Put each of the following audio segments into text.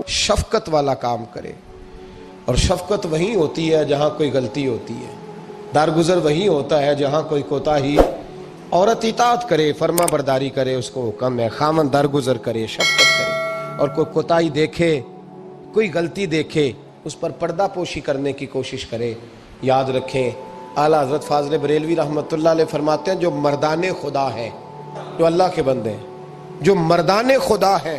شفقت والا کام کرے، اور شفقت وہیں ہوتی ہے جہاں کوئی غلطی ہوتی ہے، درگزر وہیں ہوتا ہے جہاں کوئی کوتاہی۔ عورت اطاعت کرے، فرما برداری کرے، اس کو حکم ہے، خامن درگزر کرے، شفقت کرے، اور کوئی کوتاہی دیکھے، کوئی غلطی دیکھے، اس پر پردہ پوشی کرنے کی کوشش کرے۔ یاد رکھیں اعلیٰ حضرت فاضل بریلوی رحمۃ اللہ علیہ فرماتے ہیں جو مردان خدا ہیں، جو اللہ کے بندے ہیں، جو مردان خدا ہیں،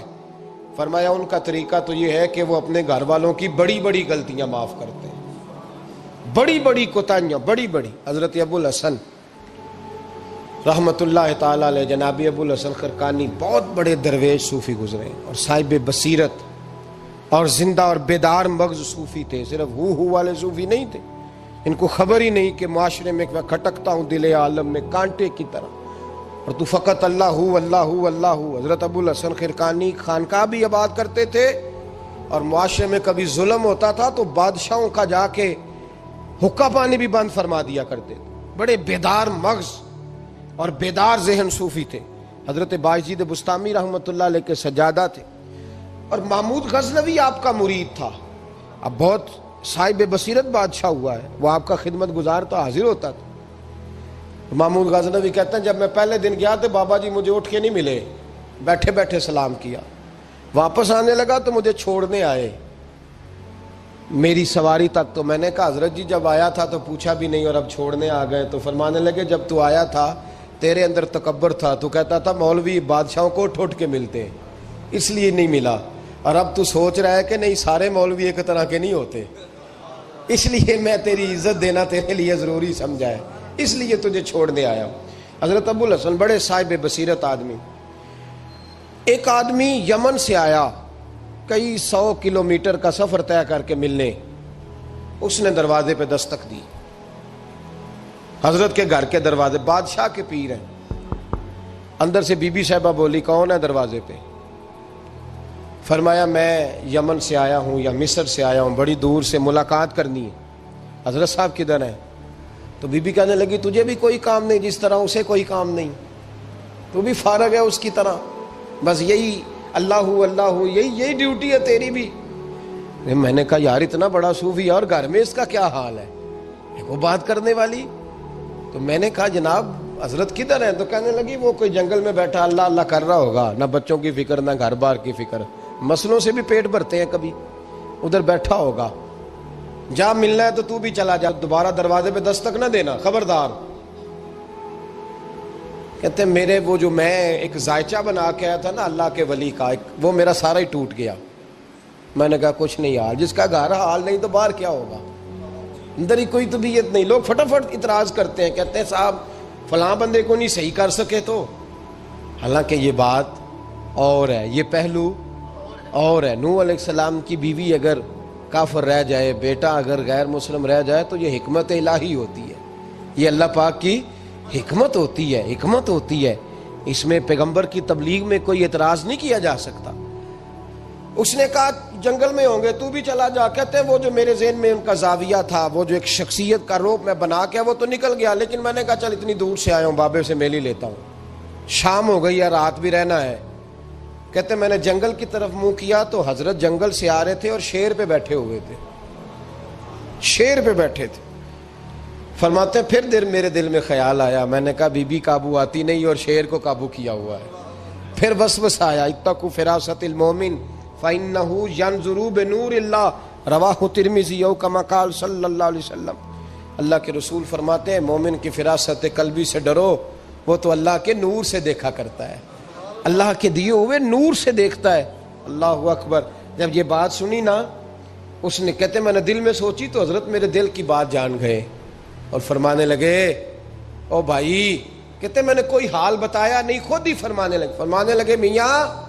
فرمایا ان کا طریقہ تو یہ ہے کہ وہ اپنے گھر والوں کی بڑی بڑی غلطیاں معاف کرتے ہیں، بڑی بڑی کوتاہیاں، بڑی بڑی۔ حضرت ابو الحسن رحمۃ اللہ تعالی علیہ، جناب ابو الحسن خرقانی بہت بڑے درویش صوفی گزرے اور صاحب بصیرت اور زندہ اور بیدار مغز صوفی تھے، صرف ہو والے صوفی نہیں تھے۔ ان کو خبر ہی نہیں کہ معاشرے میں میں کھٹکتا ہوں دل عالم میں کانٹے کی طرح، اور تو فقط اللہ ہو اللہ ہو اللہ ہو۔ حضرت ابو الحسن خرقانی خانقاہ بھی آباد کرتے تھے، اور معاشرے میں کبھی ظلم ہوتا تھا تو بادشاہوں کا جا کے حقہ پانی بھی بند فرما دیا کرتے تھے۔ بڑے بیدار مغز اور بیدار ذہن صوفی تھے۔ حضرت بایزید بسطامی رحمۃ اللہ علیہ کے سجادہ تھے، اور محمود غزنوی آپ کا مرید تھا۔ اب بہت صاحب بصیرت بادشاہ ہوا ہے، وہ آپ کا خدمت گزار تو حاضر ہوتا تھا۔ محمود غزنوی کہتے ہیں جب میں پہلے دن گیا تو بابا جی مجھے اٹھ کے نہیں ملے، بیٹھے بیٹھے سلام کیا، واپس آنے لگا تو مجھے چھوڑنے آئے میری سواری تک۔ تو میں نے کہا حضرت جی جب آیا تھا تو پوچھا بھی نہیں اور اب چھوڑنے آ گئے؟ تو فرمانے لگے جب تو آیا تھا تیرے اندر تکبر تھا، تو کہتا تھا مولوی بادشاہوں کو اٹھ کے ملتے ہیں اس لیے نہیں ملا، اور اب تو سوچ رہا ہے کہ نہیں سارے مولوی ایک طرح کے نہیں ہوتے، اس لیے میں تیری عزت دینا تیرے لیے ضروری سمجھا ہے، اس لیے تجھے چھوڑنے آیا ہوں۔ حضرت ابو الحسن بڑے صاحب بصیرت آدمی۔ ایک آدمی یمن سے آیا کئی 100 کلومیٹر کا سفر طے کر کے ملنے، اس نے دروازے پہ دستک دی، حضرت کے گھر کے دروازے، بادشاہ کے پیر ہیں۔ اندر سے بی بی صاحبہ بولی کون ہے دروازے پہ؟ فرمایا میں یمن سے آیا ہوں یا مصر سے آیا ہوں، بڑی دور سے ملاقات کرنی ہے۔ حضرت صاحب کدھر ہیں؟ تو بی بی کہنے لگی تجھے بھی کوئی کام نہیں جس طرح اسے کوئی کام نہیں، تو بھی فارغ ہے اس کی طرح، بس یہی اللہ اللہ یہی ڈیوٹی ہے تیری بھی۔ میں نے کہا یار اتنا بڑا صوفی اور گھر میں اس کا کیا حال ہے، وہ بات کرنے والی؟ تو میں نے کہا جناب حضرت کدھر ہیں؟ تو کہنے لگی وہ کوئی جنگل میں بیٹھا اللہ اللہ کر رہا ہوگا، نہ بچوں کی فکر نہ گھر بار کی فکر، مسئلوں سے بھی پیٹ بھرتے ہیں کبھی، ادھر بیٹھا ہوگا، جا ملنا ہے تو تو بھی چلا جا، دوبارہ دروازے پہ دستک نہ دینا خبردار۔ کہتے ہیں میرے وہ جو میں ایک ذائچہ بنا کے آیا تھا نا اللہ کے ولی کا، وہ میرا سارا ہی ٹوٹ گیا۔ میں نے کہا کچھ نہیں حال، جس کا گھر حال نہیں تو باہر کیا ہوگا، اندر ہی کوئی طبیعت نہیں۔ لوگ فٹافٹ اعتراض کرتے ہیں، کہتے ہیں صاحب فلاں بندے کو نہیں صحیح کر سکے تو، حالانکہ یہ بات اور ہے، یہ پہلو اور ہے۔ نوح علیہ السلام کی بیوی اگر کافر رہ جائے، بیٹا اگر غیر مسلم رہ جائے تو یہ حکمت الہی ہوتی ہے، یہ اللہ پاک کی حکمت ہوتی ہے، حکمت ہوتی ہے۔ اس میں پیغمبر کی تبلیغ میں کوئی اعتراض نہیں کیا جا سکتا۔ اس نے کہا جنگل میں ہوں گے تو بھی چلا جا۔ کہتے ہیں وہ جو میرے ذہن میں ان کا زاویہ تھا، وہ جو ایک شخصیت کا روپ میں بنا کے وہ تو نکل گیا، لیکن میں نے کہا چل اتنی دور سے آیا ہوں بابے سے مل ہی لیتا ہوں، شام ہو گئی ہے رات بھی رہنا ہے۔ کہتے ہیں میں نے جنگل کی طرف منہ کیا تو حضرت جنگل سے آ رہے تھے اور شیر پہ بیٹھے ہوئے تھے، شیر پہ بیٹھے تھے۔ فرماتے ہیں پھر میرے دل میں خیال آیا، میں نے کہا بی بی قابو آتی نہیں اور شیر کو قابو کیا ہوا ہے۔ پھر وسوسہ آیا اتقوا فراست المومن فإنه ينظر بنور اللہ، رواہ ترمذی او کما قال صلی اللہ علیہ وسلم۔ اللہ کے رسول فرماتے ہیں مومن کی فراست قلبی سے ڈرو، وہ تو اللہ کے نور سے دیکھا کرتا ہے، اللہ کے دیے ہوئے نور سے دیکھتا ہے۔ اللہ اکبر۔ جب یہ بات سنی نا، اس نے کہتے میں نے دل میں سوچی تو حضرت میرے دل کی بات جان گئے اور فرمانے لگے او بھائی، کہتے میں نے کوئی حال بتایا نہیں، خود ہی فرمانے لگے میاں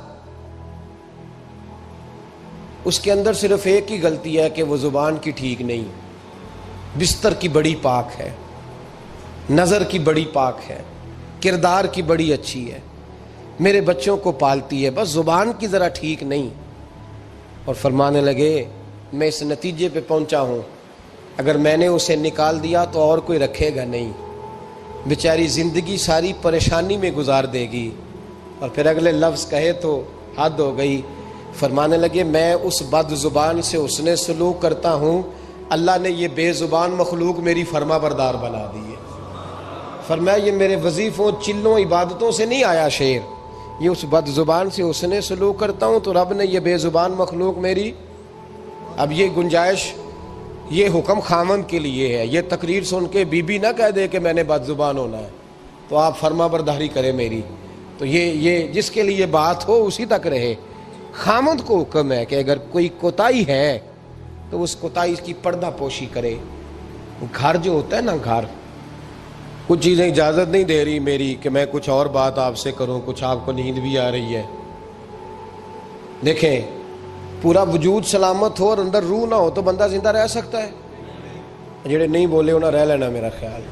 اس کے اندر صرف ایک ہی غلطی ہے کہ وہ زبان کی ٹھیک نہیں، بستر کی بڑی پاک ہے، نظر کی بڑی پاک ہے، کردار کی بڑی اچھی ہے، میرے بچوں کو پالتی ہے، بس زبان کی ذرا ٹھیک نہیں۔ اور فرمانے لگے میں اس نتیجے پہ پہنچا ہوں اگر میں نے اسے نکال دیا تو اور کوئی رکھے گا نہیں، بیچاری زندگی ساری پریشانی میں گزار دے گی، اور پھر اگلے لفظ کہے تو حد ہو گئی۔ فرمانے لگے میں اس بد زبان سے حسن سلوک کرتا ہوں، اللہ نے یہ بے زبان مخلوق میری فرما بردار بنا دی ہے۔ فرمایا یہ میرے وظیفوں چلوں عبادتوں سے نہیں آیا شعر، یہ اس بد زبان سے حسن سلوک کرتا ہوں تو رب نے یہ بے زبان مخلوق میری۔ اب یہ گنجائش، یہ حکم خامند کے لیے ہے، یہ تقریر سن کے بی بی نہ کہہ دے کہ میں نے بد زبان ہونا ہے تو آپ فرما برداری کرے میری، تو یہ جس کے لیے بات ہو اسی تک رہے۔ خامند کو حکم ہے کہ اگر کوئی کوتاہی ہے تو اس کوتاہی کی پردہ پوشی کرے۔ گھر جو ہوتا ہے نا، گھر کچھ چیزیں اجازت نہیں دے رہی میری کہ میں کچھ اور بات آپ سے کروں، کچھ آپ کو نیند بھی آ رہی ہے۔ دیکھیں پورا وجود سلامت ہو اور اندر روح نہ ہو تو بندہ زندہ رہ سکتا ہے؟ جڑے نہیں بولے انہیں رہ لینا میرا خیال۔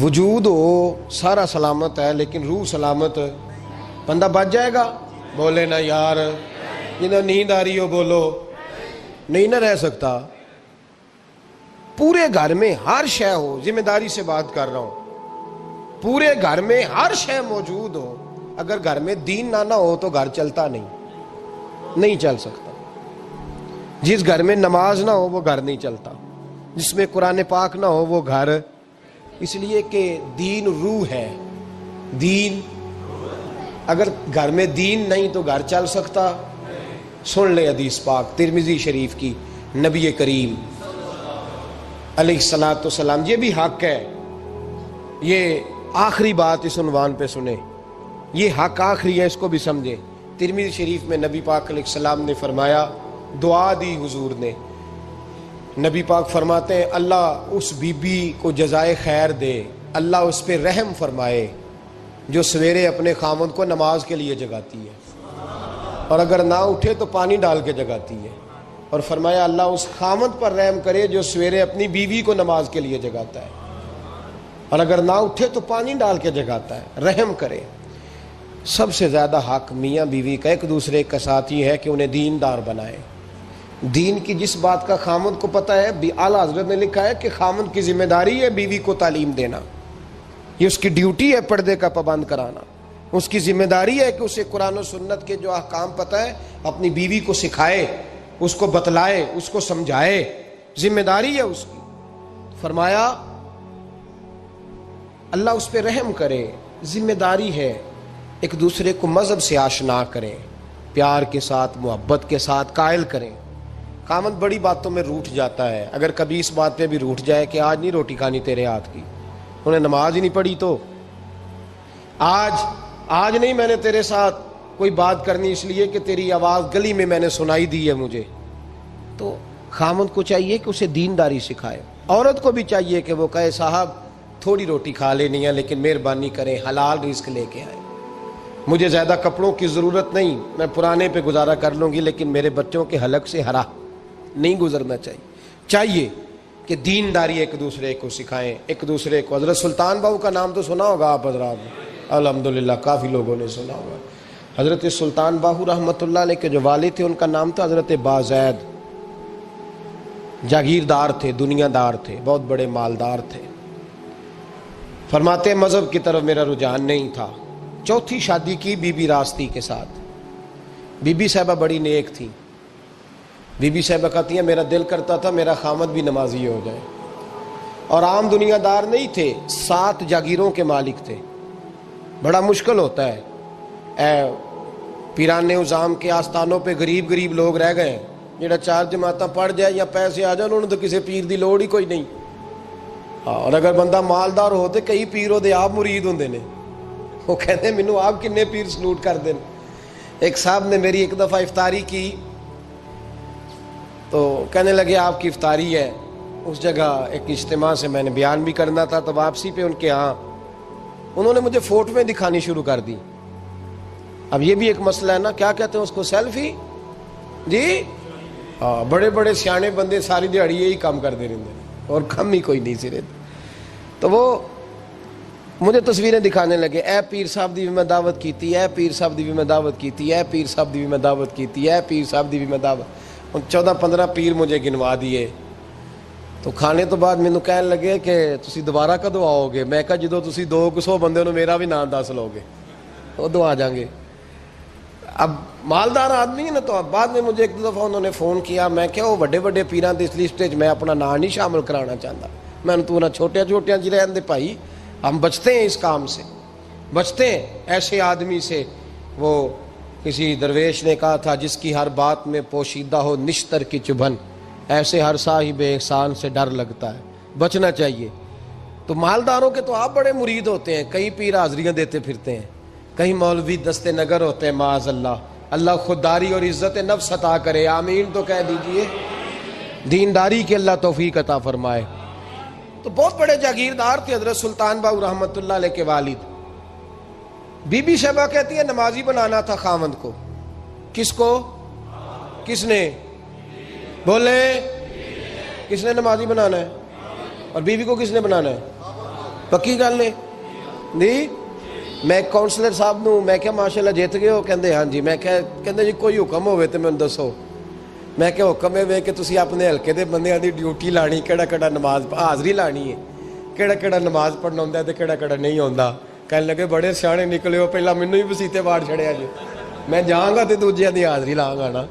وجود ہو سارا سلامت ہے لیکن روح سلامت، بندہ بچ جائے گا؟ بولے نا یار، جنہیں نیند آ رہی ہو بولو، نہیں نہ رہ سکتا۔ پورے گھر میں ہر شے ہو، ذمہ داری سے بات کر رہا ہوں، پورے گھر میں ہر شے موجود ہو، اگر گھر میں دین نہ ہو تو گھر چلتا نہیں چل سکتا۔ جس گھر میں نماز نہ ہو وہ گھر نہیں چلتا، جس میں قرآن پاک نہ ہو وہ گھر، اس لیے کہ دین روح ہے۔ دین، اگر گھر میں دین نہیں تو گھر چل سکتا؟ سن لے حدیث پاک ترمذی شریف کی، نبی کریم علیہ الصلوۃ والسلام، یہ بھی حق ہے، یہ آخری بات اس عنوان پہ سنیں، یہ حق آخری ہے، اس کو بھی سمجھیں۔ ترمذی شریف میں نبی پاک علیہ السلام نے فرمایا، دعا دی حضور نے، نبی پاک فرماتے ہیں اللہ اس بی بی کو جزائے خیر دے، اللہ اس پہ رحم فرمائے جو سویرے اپنے خاوند کو نماز کے لیے جگاتی ہے اور اگر نہ اٹھے تو پانی ڈال کے جگاتی ہے، اور فرمایا اللہ اس خاوند پر رحم کرے جو سویرے اپنی بیوی کو نماز کے لیے جگاتا ہے اور اگر نہ اٹھے تو پانی ڈال کے جگاتا ہے، رحم کرے۔ سب سے زیادہ حق میاں بیوی کا ایک دوسرے کا ساتھ ہی ہے کہ انہیں دیندار بنائے۔ دین کی جس بات کا خامند کو پتہ ہے، اعلیٰ حضرت نے لکھا ہے کہ خامند کی ذمہ داری ہے بیوی کو تعلیم دینا، یہ اس کی ڈیوٹی ہے پردے کا پابند کرانا، اس کی ذمہ داری ہے کہ اسے قرآن و سنت کے جو احکام پتہ ہے اپنی بیوی کو سکھائے، اس کو بتلائے، اس کو سمجھائے، ذمہ داری ہے اس کی۔ فرمایا اللہ اس پہ رحم کرے، ذمہ داری ہے، ایک دوسرے کو مذہب سے آشنا کریں، پیار کے ساتھ محبت کے ساتھ قائل کریں۔ خامند بڑی باتوں میں روٹھ جاتا ہے، اگر کبھی اس بات پہ بھی روٹھ جائے کہ آج نہیں روٹی کھانی تیرے ہاتھ کی، انہیں نماز ہی نہیں پڑھی تو آج نہیں میں نے تیرے ساتھ کوئی بات کرنی اس لیے کہ تیری آواز گلی میں نے سنائی دی ہے مجھے، تو خامند کو چاہیے کہ اسے دینداری سکھائے۔ عورت کو بھی چاہیے کہ وہ کہے صاحب تھوڑی روٹی کھا لینی ہے لیکن مہربانی کریں حلال رزق لے کے آئیں، مجھے زیادہ کپڑوں کی ضرورت نہیں، میں پرانے پہ گزارا کر لوں گی لیکن میرے بچوں کے حلق سے ہرا نہیں گزرنا چاہیے کہ دینداری ایک دوسرے کو سکھائیں، ایک دوسرے کو۔ حضرت سلطان باہو کا نام تو سنا ہوگا آپ حضرات نے، الحمدللہ کافی لوگوں نے سنا ہوگا۔ حضرت سلطان باہو رحمۃ اللہ علیہ کے جو والد تھے ان کا نام تھا حضرت بازید، جاگیردار تھے، دنیا دار تھے، بہت بڑے مالدار تھے۔ فرماتے مذہب کی طرف میرا رجحان نہیں تھا، چوتھی شادی کی بی بی راستی کے ساتھ۔ بی بی صاحبہ بڑی نیک تھی، بی بی صاحبہ کہتی ہیں میرا دل کرتا تھا میرا خامد بھی نمازی ہو جائے، اور عام دنیا دار نہیں تھے، 7 جاگیروں کے مالک تھے۔ بڑا مشکل ہوتا ہے، پیران نظام کے آستانوں پہ غریب لوگ رہ گئے، جڑا 4 جماعتاں پڑھ جائے یا پیسے آ جائیں انہوں نے تو کسی پیر دی لوڑ ہی کوئی نہیں، اور اگر بندہ مالدار ہو تو کئی پیر ہو دے آپ مرید ہوندے نے، وہ کہتے ہیں مینوں آپ کنے پیر سلوٹ کر دیں۔ ایک صاحب نے میری ایک دفعہ افطاری کی تو کہنے لگے آپ کی افطاری ہے، اس جگہ ایک اجتماع سے میں نے بیان بھی کرنا تھا، تو واپسی پہ ان کے ہاں انہوں نے مجھے فوٹویں دکھانی شروع کر دی۔ اب یہ بھی ایک مسئلہ ہے نا، کیا کہتے ہیں اس کو، سیلفی جی، بڑے بڑے سیانے بندے ساری دیہڑی یہی کام کرتے رہتے ہیں اور کم ہی کوئی نہیں سرے، تو وہ مجھے تصویریں دکھانے لگے، اے پیر صاحب دی بھی میں دعوت کیتی، اے پیر صاحب دی بھی میں دعوت کیتی، اے پیر صاحب دی بھی میں دعوت کیتی، اے پیر صاحب دی بھی میں دعوت، 14-15 پیر مجھے گنوا دیے۔ تو کھانے تو بعد مینوں کہنے لگے کہ تسی دوبارہ کدو آؤ گے؟ میں کہا جدو تسی 200 بندے نو میرا بھی نام دس لو گے ادو آ جاؤں گے۔ اب مالدار آدمی ہے نا. تو بعد میں مجھے ایک دو دفعہ انہوں نے فون کیا, میں کیا وہ بڑے بڑے پیران دی اس لسٹ میں اپنا نام نہیں شامل کرانا چاہتا. میں نے تو نہ چھوٹیاں چھوٹیاں جی رہن دے بھائی, ہم بچتے ہیں اس کام سے, بچتے ہیں ایسے آدمی سے. وہ کسی درویش نے کہا تھا جس کی ہر بات میں پوشیدہ ہو نشتر کی چبھن, ایسے ہر صاحب احسان سے ڈر لگتا ہے. بچنا چاہیے. تو مالداروں کے تو آپ بڑے مرید ہوتے ہیں, کئی پیر حاضریاں دیتے پھرتے ہیں, کہیں مولوی دستے نگر ہوتے ہیں, معاذ اللہ. اللہ خودداری اور عزت نفس عطا کرے, آمین تو کہہ دیجئے. دینداری کے اللہ توفیق عطا فرمائے. تو بہت بڑے جاگیردار تھے حضرت سلطان باؤ رحمۃ اللہ علیہ کے والد. بی بی شیبہ کہتی ہے نمازی بنانا تھا خاوند کو. کس کو؟ کس نے بولے؟ کس نے نمازی بنانا ہے؟ اور بیوی کو کس نے بنانا ہے؟ پکی گل نے جی. میں ایک کونسلر صاحب نوں میں کیا ماشاءاللہ جیت گئے ہو؟ کہندے ہاں جی. میں کہندے جی کوئی حکم ہوئے تو مینوں دسو. میں کہ حکم ہے کہ تسی اپنے ہلکے دے بندیاں دی ڈیوٹی لانی, کیڑا کیڑا نماز حاضری لانی ہے, کیڑا کیڑا نماز پڑھنا ہوندا ہے تے کیڑا کیڑا نہیں ہوندا. کہنے لگے بڑے سیانے نکلے ہو, پہلا مینوں ہی وسیتے واڑ چھڑیا جی. میں جاؤں گا تے دوجیاں دی حاضری لاں گا نا.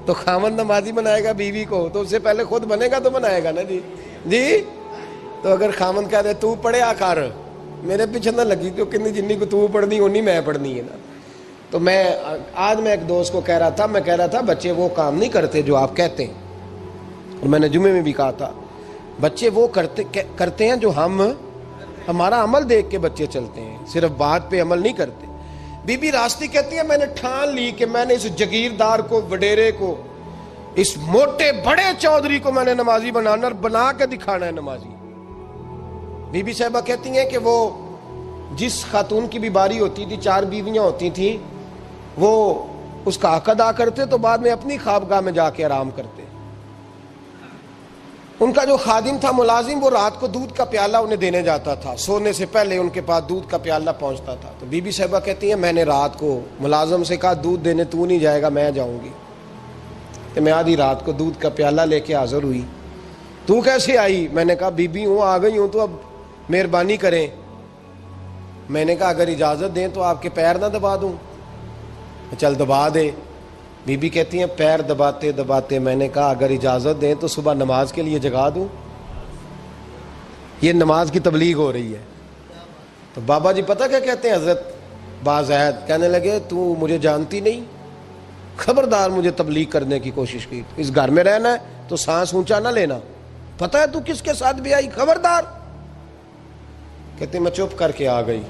تو خاوند نمازی بنائے گا بیوی کو تو اس سے پہلے خود بنے گا تو بنائے گا نا جی. جی تو اگر خاوند کہہ دے تو پڑھیا کر, میرے پیچھے نہ لگی, کیونکہ جنی کو تو پڑھنی اونی میں پڑھنی ہے نا. تو میں آج میں ایک دوست کو کہہ رہا تھا, میں کہہ رہا تھا بچے وہ کام نہیں کرتے جو آپ کہتے ہیں. اور میں نے جمعے میں بھی کہا تھا بچے وہ کرتے ہیں جو ہمارا عمل دیکھ کے بچے چلتے ہیں, صرف بات پہ عمل نہیں کرتے. بی بی راستی کہتی ہے میں نے ٹھان لی کہ میں نے اس جگیردار کو, وڈیرے کو, اس موٹے بڑے چودھری کو میں نے نمازی بنانا اور بنا کے دکھانا ہے نمازی. بی بی صاحبہ کہتی ہیں کہ وہ جس خاتون کی بھی باری ہوتی تھی, 4 بیویاں ہوتی تھیں, وہ اس کا حق ادا کرتے تو بعد میں اپنی خوابگاہ میں جا کے آرام کرتے. ان کا جو خادم تھا ملازم, وہ رات کو دودھ کا پیالہ انہیں دینے جاتا تھا, سونے سے پہلے ان کے پاس دودھ کا پیالہ پہنچتا تھا. تو بی بی صاحبہ کہتی ہیں میں نے رات کو ملازم سے کہا دودھ دینے تو نہیں جائے گا, میں جاؤں گی. تو میں آدھی رات کو دودھ کا پیالہ لے کے حاضر ہوئی. تو کیسے آئی؟ میں نے کہا بی بی ہوں, آ گئی ہوں, تو اب مہربانی کریں. میں نے کہا اگر اجازت دیں تو آپ کے پیر نہ دبا دوں. چل دبا دے. بی بی کہتی ہیں پیر دباتے دباتے میں نے کہا اگر اجازت دیں تو صبح نماز کے لیے جگا دوں. یہ نماز کی تبلیغ ہو رہی ہے. تو بابا جی پتہ کیا کہتے ہیں حضرت بازید, کہنے لگے تو مجھے جانتی نہیں, خبردار مجھے تبلیغ کرنے کی کوشش کی. اس گھر میں رہنا ہے تو سانس اونچا نہ لینا, پتہ ہے تو کس کے ساتھ بھی آئی, خبردار. کہتے میں چپ کر کے آ گئی.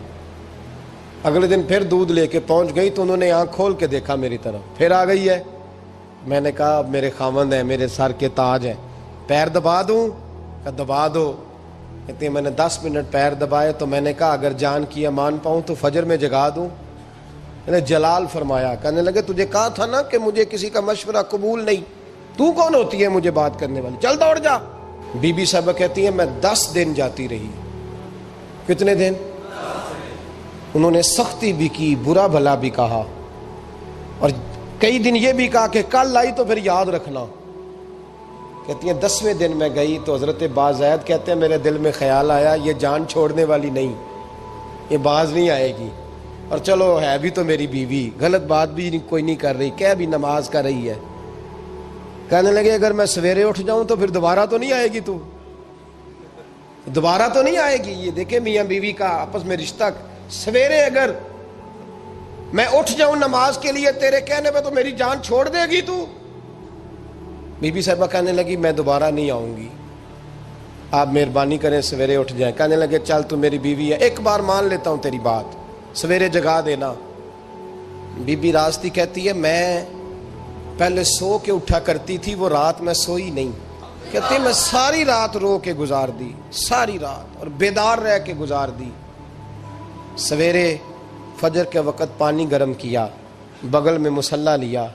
اگلے دن پھر دودھ لے کے پہنچ گئی تو انہوں نے آنکھ کھول کے دیکھا میری طرف, پھر آ گئی ہے. میں نے کہا میرے خاوند ہیں, میرے سر کے تاج ہیں, پیر دبا دوں؟ کہ دبا دو. کہتے ہیں میں نے 10 منٹ پیر دبائے تو میں نے کہا اگر جان کی امان پاؤں تو فجر میں جگا دوں. میں نے جلال فرمایا. کہنے لگے تجھے کہا تھا نا کہ مجھے کسی کا مشورہ قبول نہیں, تو کون ہوتی ہے مجھے بات کرنے والی, چل دوڑ جا. بی بی صاحبہ کہتی ہیں میں 10 دن جاتی رہی. کتنے دن؟ انہوں نے سختی بھی کی, برا بھلا بھی کہا, اور کئی دن یہ بھی کہا کہ کل آئی تو پھر یاد رکھنا. کہتی ہیں 10ویں دن میں گئی تو حضرت بازید کہتے ہیں میرے دل میں خیال آیا یہ جان چھوڑنے والی نہیں, یہ باز نہیں آئے گی, اور چلو ہے بھی تو میری بیوی, غلط بات بھی کوئی نہیں کر رہی, کہہ بھی نماز کر رہی ہے. کہنے لگے اگر میں سویرے اٹھ جاؤں تو پھر دوبارہ تو نہیں آئے گی, تو دوبارہ تو نہیں آئے گی. یہ دیکھیں میاں بیوی کا آپس میں رشتہ, سویرے اگر میں اٹھ جاؤں نماز کے لیے تیرے کہنے پہ تو میری جان چھوڑ دے گی تو. بی بی صاحبہ کہنے لگی میں دوبارہ نہیں آؤں گی, آپ مہربانی کریں سویرے اٹھ جائیں. کہنے لگے چل تو میری بیوی ہے, ایک بار مان لیتا ہوں تیری بات, سویرے جگا دینا. بی بی راستی کہتی ہے میں پہلے سو کے اٹھا کرتی تھی, وہ رات میں سوئی نہیں. کہتی ہے میں ساری رات رو کے گزار دی, ساری رات, اور بیدار رہ کے گزار دی. سویرے فجر کے وقت پانی گرم کیا, بغل میں مصلی لیا,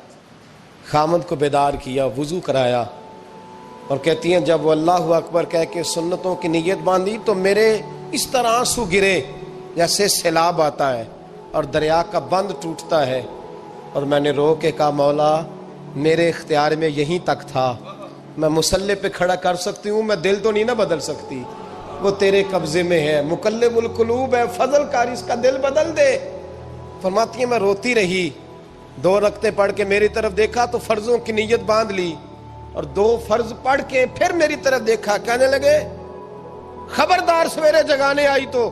خامد کو بیدار کیا, وضو کرایا, اور کہتی ہیں جب وہ اللہ اکبر کہہ کے سنتوں کی نیت باندھی تو میرے اس طرح آنسو گرے جیسے سیلاب آتا ہے اور دریا کا بند ٹوٹتا ہے, اور میں نے رو کے کہا مولا میرے اختیار میں یہیں تک تھا, میں مصلی پہ کھڑا کر سکتی ہوں, میں دل تو نہیں نہ بدل سکتی, وہ تیرے قبضے میں ہے, مقلب القلوب ہے, فضل کر اس کا دل بدل دے. فرماتی ہیں میں روتی رہی, 2 رکعتیں پڑھ کے میری طرف دیکھا تو فرضوں کی نیت باندھ لی، اور 2 فرض پڑھ کے پھر میری طرف دیکھا، کہنے لگے خبردار سویرے جگانے آئی تو۔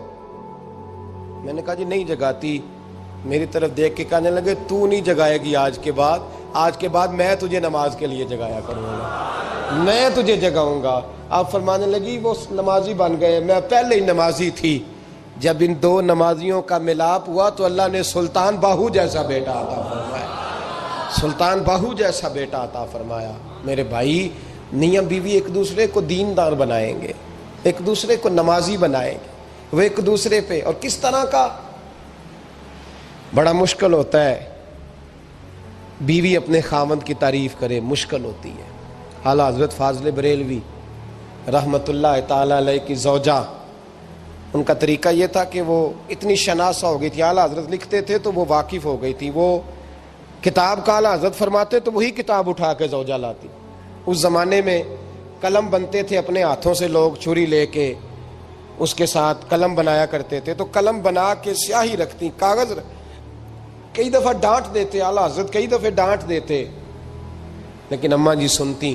میں نے کہا جی نہیں جگاتی۔ میری طرف دیکھ کے کہنے لگے تو نہیں جگائے گی آج کے بعد میں تجھے نماز کے لیے جگایا کروں گا، میں تجھے جگاؤں گا۔ آپ فرمانے لگی وہ نمازی بن گئے، میں پہلے ہی نمازی تھی۔ جب ان 2 نمازیوں کا ملاپ ہوا تو اللہ نے سلطان باہو جیسا بیٹا عطا فرمایا، سلطان باہو جیسا بیٹا عطا فرمایا۔ میرے بھائی، میاں بیوی ایک دوسرے کو دیندار بنائیں گے، ایک دوسرے کو نمازی بنائیں گے، وہ ایک دوسرے پہ، اور کس طرح کا بڑا مشکل ہوتا ہے بیوی اپنے خاوند کی تعریف کرے، مشکل ہوتی ہے۔ اعلیٰ حضرت فاضل بریلوی رحمت اللہ تعالی علیہ کی زوجہ، ان کا طریقہ یہ تھا کہ وہ اتنی شناسہ ہو گئی تھی، اعلیٰ حضرت لکھتے تھے تو وہ واقف ہو گئی تھی، وہ کتاب کا اعلیٰ حضرت فرماتے تو وہی کتاب اٹھا کے زوجہ لاتی۔ اس زمانے میں قلم بنتے تھے اپنے ہاتھوں سے، لوگ چھری لے کے اس کے ساتھ قلم بنایا کرتے تھے، تو قلم بنا کے سیاہی رکھتی، کاغذ کئی دفعہ ڈانٹ دیتے، اعلیٰ حضرت کئی دفعہ ڈانٹ دیتے، لیکن اماں جی سنتی۔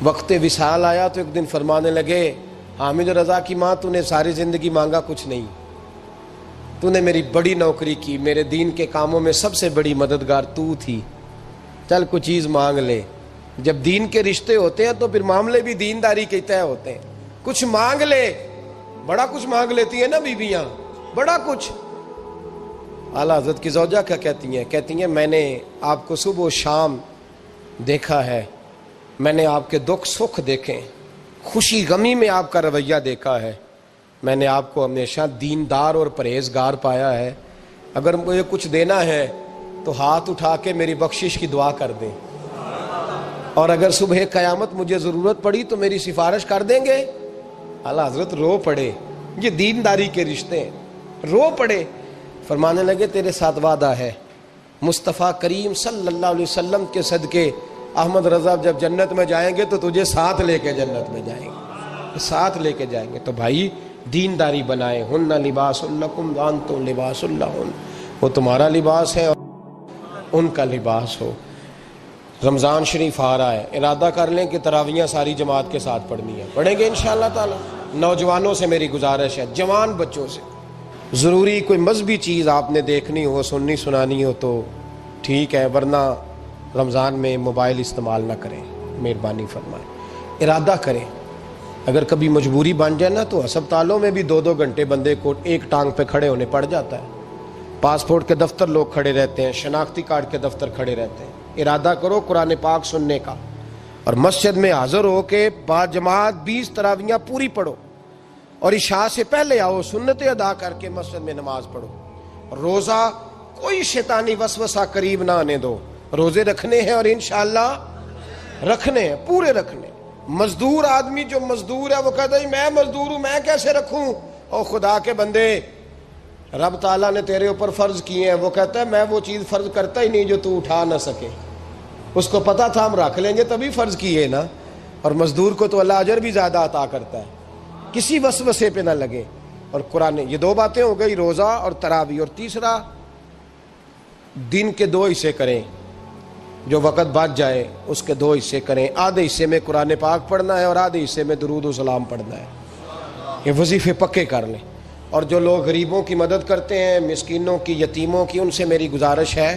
وقت وصال آیا تو ایک دن فرمانے لگے حامد رضا کی ماں، تو نے ساری زندگی مانگا کچھ نہیں، تو نے میری بڑی نوکری کی، میرے دین کے کاموں میں سب سے بڑی مددگار تو تھی، چل کچھ چیز مانگ لے۔ جب دین کے رشتے ہوتے ہیں تو پھر معاملے بھی دینداری کے طے ہوتے ہیں، کچھ مانگ لے۔ بڑا کچھ مانگ لیتی ہیں نا بیویاں، بڑا کچھ۔ اعلیٰ حضرت کی زوجہ کیا کہتی ہیں میں نے آپ کو صبح و شام دیکھا ہے، میں نے آپ کے دکھ سکھ دیکھے، خوشی غمی میں آپ کا رویہ دیکھا ہے، میں نے آپ کو ہمیشہ دیندار اور پرہیزگار پایا ہے، اگر مجھے کچھ دینا ہے تو ہاتھ اٹھا کے میری بخشش کی دعا کر دیں، اور اگر صبح قیامت مجھے ضرورت پڑی تو میری سفارش کر دیں گے۔ اعلیٰ حضرت رو پڑے، یہ دینداری کے رشتے ہیں، رو پڑے۔ فرمانے لگے تیرے ساتھ وعدہ ہے، مصطفیٰ کریم صلی اللہ علیہ وسلم کے صدقے احمد رضا جب جنت میں جائیں گے تو تجھے ساتھ لے کے جنت میں جائیں گے، ساتھ لے کے جائیں گے۔ تو بھائی دینداری بنائے، ہن لباس لکم وانتم لباس لہن، وہ تمہارا لباس ہے اور ان کا لباس ہو۔ رمضان شریف آ رہا ہے، ارادہ کر لیں کہ تراویحیں ساری جماعت کے ساتھ پڑھنی ہے، پڑھیں گے انشاءاللہ تعالی۔ نوجوانوں سے میری گزارش ہے، جوان بچوں سے، ضروری کوئی مذہبی چیز آپ نے دیکھنی ہو، سننی سنانی ہو تو ٹھیک ہے، ورنہ رمضان میں موبائل استعمال نہ کریں، مہربانی فرمائیں، ارادہ کریں۔ اگر کبھی مجبوری بن جائے نا تو ہسپتالوں میں بھی 2-2 گھنٹے بندے کو ایک ٹانگ پہ کھڑے ہونے پڑ جاتا ہے، پاسپورٹ کے دفتر لوگ کھڑے رہتے ہیں، شناختی کارڈ کے دفتر کھڑے رہتے ہیں۔ ارادہ کرو قرآن پاک سننے کا، اور مسجد میں حاضر ہو کے با جماعت 20 تراویحیں پوری پڑھو، اور عشاء سے پہلے آؤ، سنتیں ادا کر کے مسجد میں نماز پڑھو۔ روزہ کوئی شیطانی وسوسہ قریب نہ آنے دو، روزے رکھنے ہیں اور انشاءاللہ رکھنے ہیں، پورے رکھنے۔ مزدور آدمی جو مزدور ہے وہ کہتا ہے میں مزدور ہوں، میں کیسے رکھوں؟ او خدا کے بندے، رب تعالیٰ نے تیرے اوپر فرض کیے ہیں، وہ کہتا ہے میں وہ چیز فرض کرتا ہی نہیں جو تو اٹھا نہ سکے، اس کو پتا تھا ہم رکھ لیں گے تبھی فرض کیے نا، اور مزدور کو تو اللہ اجر بھی زیادہ عطا کرتا ہے، کسی وسوسے پہ نہ لگے۔ اور قرآن، یہ 2 باتیں ہو گئی، روزہ اور تراویح، اور تیسرا دن کے 2 حصے کریں، جو وقت بچ جائے اس کے 2 حصے کریں، آدھے حصے میں قرآن پاک پڑھنا ہے اور آدھے حصے میں درود و سلام پڑھنا ہے، یہ وظیفے پکے کر لیں۔ اور جو لوگ غریبوں کی مدد کرتے ہیں، مسکینوں کی، یتیموں کی، ان سے میری گزارش ہے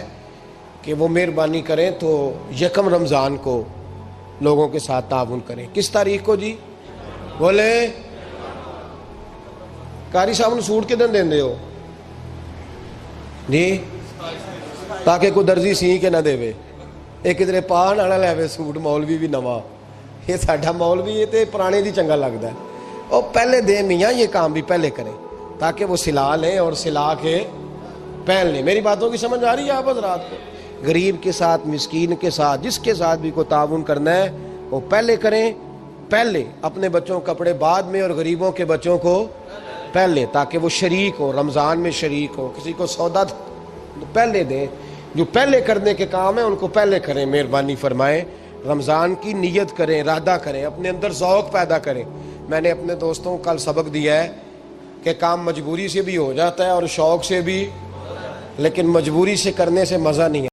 کہ وہ مہربانی کریں تو 1 رمضان کو لوگوں کے ساتھ تعاون کریں۔ کس تاریخ کو جی؟ بولے قاری صاحب نے سوٹ کدن دین دے ہو جی، تاکہ کوئی درزی سی کے نہ دے وے، ایک ادھر پاہن آنا لے وے سوٹ، مولوی بھی نواں، یہ ساڈا مولوی یہ تے پرانے دی چنگا لگتا ہے، اور پہلے دے میاں یہ کام بھی پہلے کریں تاکہ وہ سلا لیں اور سلا کے پہن لیں۔ میری باتوں کی سمجھ آ رہی ہے آپ حضرات کو؟ غریب کے ساتھ، مسکین کے ساتھ، جس کے ساتھ بھی کوئی تعاون کرنا ہے وہ پہلے کریں، پہلے اپنے بچوں کو کپڑے بعد میں اور غریبوں کے بچوں کو پہلے، تاکہ وہ شریک ہو، رمضان میں شریک ہو، کسی کو سودا پہلے دیں، جو پہلے کرنے کے کام ہیں ان کو پہلے کریں، مہربانی فرمائیں۔ رمضان کی نیت کریں، ارادہ کریں، اپنے اندر ذوق پیدا کریں۔ میں نے اپنے دوستوں کو کل سبق دیا ہے کہ کام مجبوری سے بھی ہو جاتا ہے اور شوق سے بھی لیکن مجبوری سے کرنے سے مزہ نہیں